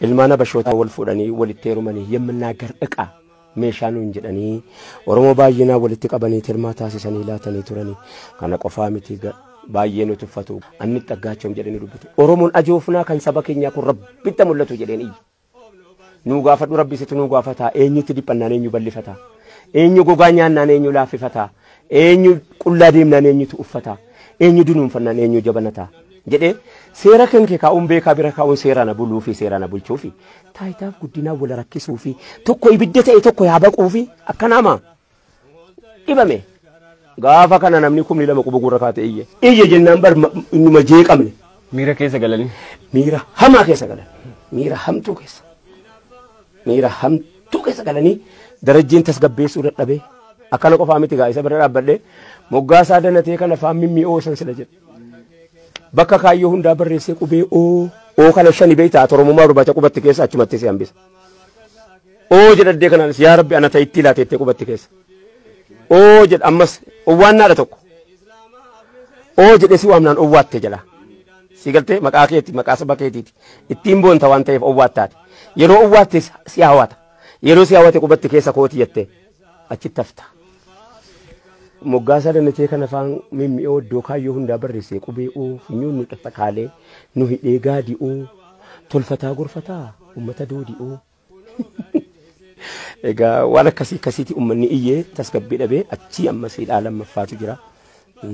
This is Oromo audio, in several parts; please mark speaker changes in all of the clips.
Speaker 1: ilmaana bashoota wal fuudhanii walitti heerumanii yemmannaagar dhiqaa meeshaa nuun jedhanii Oromoo baay'inaa walitti qabanii tirmaa taasisanii laatanii turanii kana qofaa miti baay'ee nuti uffatu anni xaggaachoom jedhanii dubbatu Oromoon ajoofnaa kan saba keenyaa kun rabbitti mul'atu jedhanii nu gaafadhu rabbisitu nu gaafata eenyutti dhiphannaan eenyu bal'ifata eenyu gogaa nyaannaan eenyu laaffifata eenyu qullaa deemnaan eenyutu uffata eenyu dunuunfannaan eenyu jabanata jedhee seera kan kee kaa'uun beekaa bira kaa'uun seera na buluu fi seera na bulchuu fi taayitaaf guddinaa wal rakkisuu fi tokko ibidda ta'e tokko yaabaquu fi akkanaama dhibame gaafa kana namni kumni lama quba gurra kaate iyye jennaan bar innuma jeeqamne
Speaker 2: miira keessa galanii
Speaker 1: miira hamaa keessa galan miira hamtuu keessa galanii darajjiin tasgabbeessuu dadhabee akkana qofaa miti gaa isa bira dhaabbadhee moggaasaa danatee kana afaan mimmi'oosan sila jedhe bakka kaayyoo hundaa barreessee qubee oo kana shani beeytaa Oromummaa barbaacha qubatti keessa achumatti si hambisa oo jedhaddee kanaanis yaa rabbi ana ta'itti laateettee qubatti keessa oo jedha ammas owwaannaadha tokko oo jedhee si waamnaan owwaatte jala si galtee maqaa keetti maqaa saba keetiiti ittiin boonta waan ta'eef owwaattaati yeroo owwaatte si hawwata yeroo si hawwate qubatti keessa kooti jettee achitti hafta. Moggaasaa danatee kan afaan mimmi'oo iddoo kaayyoo hundaa barreessee qubee funyuun nu xaxxaqaalee nu hidhee gaadi'oo tolfataa gorfataa uummata doodi'oo. Egaa waan akkasiiti uummanni iyyee tasgabbii dhabee achii ammas hidhaa lammaffaatu jira.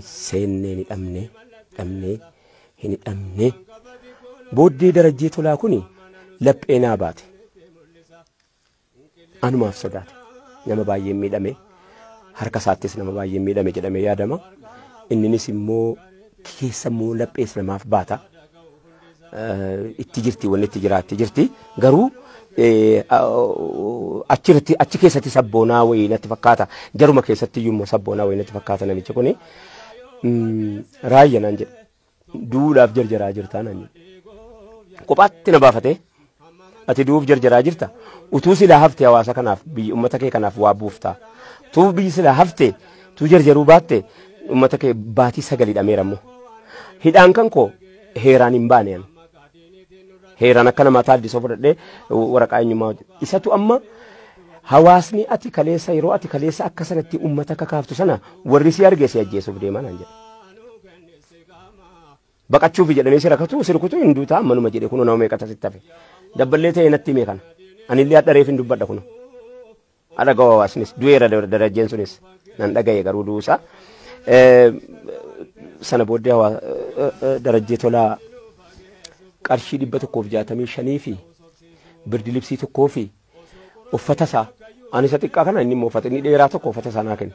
Speaker 1: Seennee ni dhabnee hin hidhamne. Booddee darajjii tolaa kuni laphee naa baate. Anumaaf sodaate nama baay'ee miidhame. Harka isaattis nama baay'ee miidhame jedhamee yaadama. Inninis immoo keessa immoo laphees namaaf baata. Itti jirti wanni itti jiraatti jirti. Garuu achi keessatti sabboonaa wayii natti fakkaata. Jaruma keessatti iyyuu sabboonaa wayii natti fakkaata namichi kuni. Raayya naan jedha. Duudhaaf jarjaraa jirtaa naan jedha. Kophaatti na baafatee ati duuf jarjaraa jirta. Utuu silaa haftee hawaasa kanaaf biyya uummata kee kanaaf waa buuftaa. Tu biyyi silaa haftee tu jarjaruu baatte uummata kee baatii sagalii dhameerammoo. Hidhaan kan koo heeraan hin baane heeraan akka namaa taaddisoo fudhadhee waraqaa eenyummaa isatu amma hawaasni ati kaleessa yeroo ati kaleessa akka sanatti uummata kakaaftu sana warri si arge si ajjeesuuf deemaa naan jedha. Baqachuuf jedhanii si rakkatu sirkutu hin duutaa manuma jedhe kun nama meeqa tasitti hafe. Dabballee ta'e natti himee kana. Anillee hadhareef hin dubbadha kun. Adagawa hawaasnis du'eera darajjeen sunis nan dhagaye garuu duusa. Sana booddee darajjee tolaa qarshii 165 fi birdi libsii tokkoo fi uffata isaa ani isa xiqqaa kana inni immoo uffata inni dheeraa tokko uffata isaa naa kenne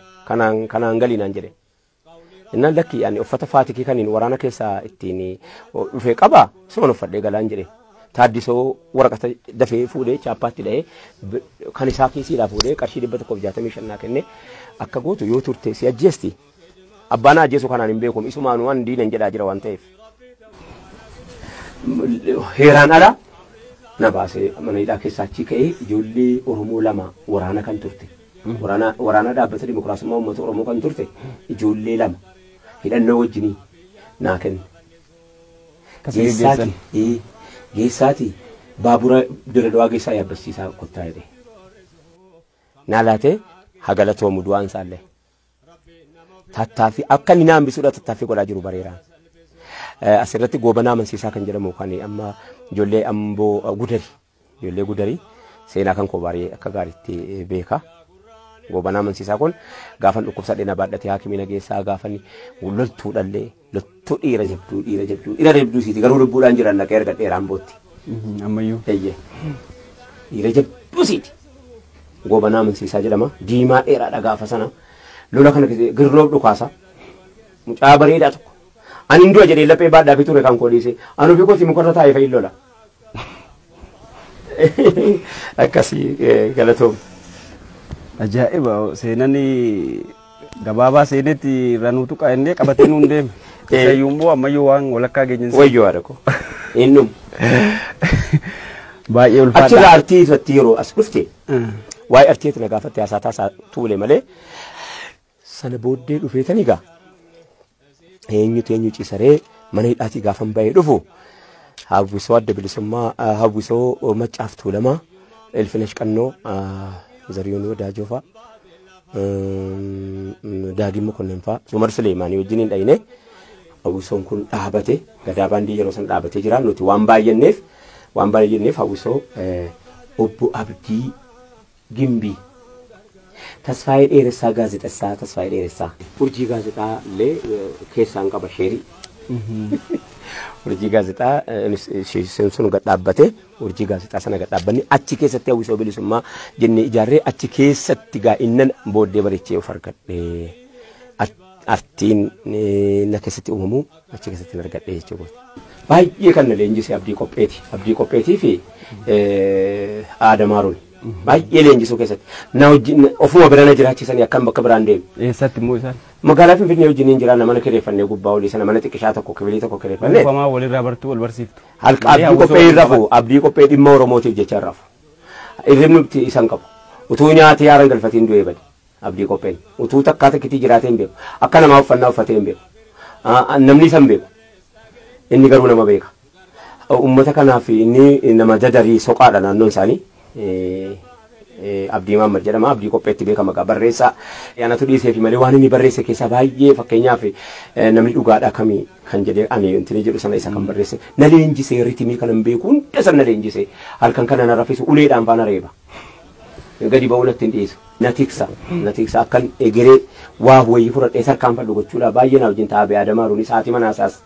Speaker 1: kanaan galii naan jedhe. Innaan lakki ani uffata faatikii kaniin waraana keessaa ittiin dhufee qaba suman uffadhee galaan jedhe. Taaddisoo waraqata dafee fuudhee chaappaatti dha'ee kan isaa kiisiidhaa fuudhee qarshii 165 naa kenne akka gootu yoo turte si ajjeesti. Abbaan ajjeesu kanaan hin beekum isumaan waan diinan jedhaa jira waan ta'eef. Heeraan ala na baasee mana hidhaa keessaa achi ka'ee ijoollee Oromoo lama waraana kan turte. Waraana dhaabbata dimokiraasummaa uummata Oromoo kan turte ijoollee lama hidhannoo wajjinii naa kenne. Geessaati baabura Dirredawaa geessaa yaabbachiisaa kottaa jedhe. Naalaatee hagalatoomu du'aan isaallee. Tattaaffii akka inni naambisuudha tattaaffii godhaa jiru bareeraan. Asirratti goobanaa amansiisaa kan jedhamu kan amma ijoollee amboo gudarii ijoollee gudarii seenaa kan koo baay'ee akka gaariitti beeka. Goobanaa amansiisaa kun gaafan dhukkubsadhee na baadhatee haakimina geessaa gaafan loltuu dhallee loltuu dhiira jabduu siiti garuu lubbuudhaan jiran dhaqee erga dheeraan bootti.
Speaker 2: Ammayyuu.
Speaker 1: Eeyyee. Dhiira jabduu siiti. Goobanaa amansiisaa jedhama diimaa dheeraadha gaafa sana lola kana girnoof dhukaasa mucaa bareedaa tokko. Ani ndua jedhee laphee baadhaa fi ture kan kooliise anu fi kooti mukarra taa'ee fa'i lola. Akkasii galatoom.
Speaker 2: Ajaa'iba seenani gabaabaa seenetti ranuutu qaa'ennee qabatee nuun deeme. Sayyuummoo ammayyuu waan walakkaa geenyinsa.
Speaker 1: Wayyoo haadha ko. Innum.
Speaker 2: Baay'ee ulfaadha.
Speaker 1: Achirraa artii irratti yeroo as dhufte waa'ee artiitti na gaafatte haasaa taasaa tuule malee sana booddee dhufeetanii gaa. Eenyu ciisaree mana hidhaatii gaafan bahee dhufu hawwisoo adda bilisummaa hawwisoo maccaaftuu lama Elfinesh Qannoo Zariyoon Wadaajoo fa'a Daagii Mokonnin fa'a Umar Suleemaanii wajjin dhayne hawwisoon kun dhaabate gadaa baandii yeroo san dhaabatee jira nuti waan baay'enneef hawwisoo obbo Abdii Gimbii Tasfaayee Dheeressaa gaazexessaa Tasfaayee Dheeressaa urjii gaazexaa illee keessaan qaba sheerii urjii gaazexaa sun gad dhaabbate urjii gaazexaa sana gad dhaabbanni achi keessatti hawwisoo bilisummaa jennee ijaarree achi keessatti gaa innan booddee bareechee of argadhe artiin na keessatti uumamu achi keessatti argadhe jechuudha. Baay'ee kan na leenjise Abdii Qopheetii fi Aadamaaruun baay'ee leenjisuu keessatti na wajjin ofuma birana jiraachisanii akkam bakka biraan deemu.
Speaker 2: Eessatti immoo isaan?
Speaker 1: Magaalaa Finfinnee wajjin jiraanna mana kireeffannee gubbaa olii sana mana xiqqishaa tokko kibilii tokko kireeffannee.
Speaker 2: Uufamaa walirraa bartuu wal barsiiftu.
Speaker 1: Abdii Qophee irra fu Abdii Qophee dhimma Oromootiif jecha irra fu. Irribni isan qabu. Utuu nyaatee yaaran galfatiin du'ee bade Abdii Qopheen utuu takkaa takkitii jiraatee hin beeku akka namaa uffannaa uffatee hin beeku namni isan beeku inni garuu nama beeka. Uummata kanaaf inni nama dadarii soqaadha naannoon isaanii. Abdii Mahammad jedhama Abdii Qopheetti beekama maqaa barreessaa yaanatu dhiisee fi malee waan inni barreesse keessaa baay'ee fakkeenyaaf namni dhugaadhaa kamii kan jedhee ani intini jedhu sana isa kan barreesse na leenjisee ritimii kanan beeku hunda sana na leenjisee halkan kana na raffisu uleedhaan faana reeba gadi ba'uu natti hin dhiisu na tiksa akkan egeree waa wayii fudhadhee sarkaan fadhu gochuudha baay'ee na wajjin taa'ee Aadamaaruun sa'aatii manaasaas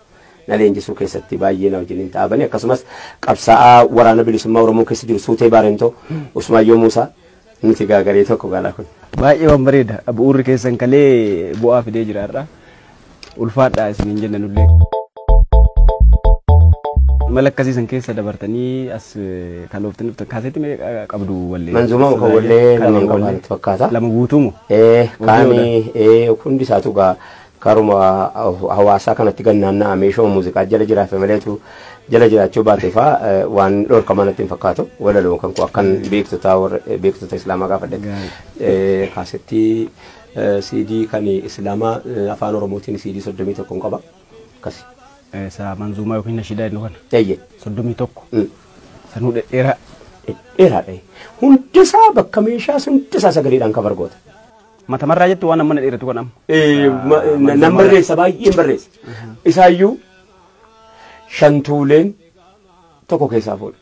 Speaker 1: na leenjisuu keessatti baay'ee na wajjin taa'anii akkasumas qabsaa'aa waraana bilisummaa Oromoo keessa jiru Suutee Baarentoo Usmaayyoo Muusaa nuti gaagaree tokko gaalaa kun.
Speaker 2: Baay'ee waan bareeda bu'uurri keessan kalee bu'aa fidee jiraadha. Ulfaadhaa isiniin jenna nullee. Mala akkasiisan keessa dabartanii as kalooftanii dhuftan kaasetti qabdu wallee.
Speaker 1: Manzumaa muka wallee lama qabaatu fakkaata.
Speaker 2: Lama guutuumu.
Speaker 1: Kaanii hundi isaatu gaa karuma hawaasaa kanatti gannaannaa meeshoo muuziqaa jala jiraafe maleetu jala jiraachuu baatee fa'aa waan dhorkamaa natti hin fakkaatu walaloo kan akkan beektota islaamaa gaafadhe kaasettii CD kan islaamaa afaan oromootiin CD 31 qaba akkasi.
Speaker 2: Sa manzumaa yookiin nashidaa inni kana.
Speaker 1: Eeyyee.
Speaker 2: 31. Sanuu dheeraa.
Speaker 1: Dheeraadha. Hundisaa bakka meeshaa hundisaa sagaleedhaan kan bargoota.
Speaker 2: Mata marraa jettu waan amma dheeratu kan amma.
Speaker 1: Nan barreessa baay'een barreessa. Isaayyuu shantuuleen tokko keessaa fuudha.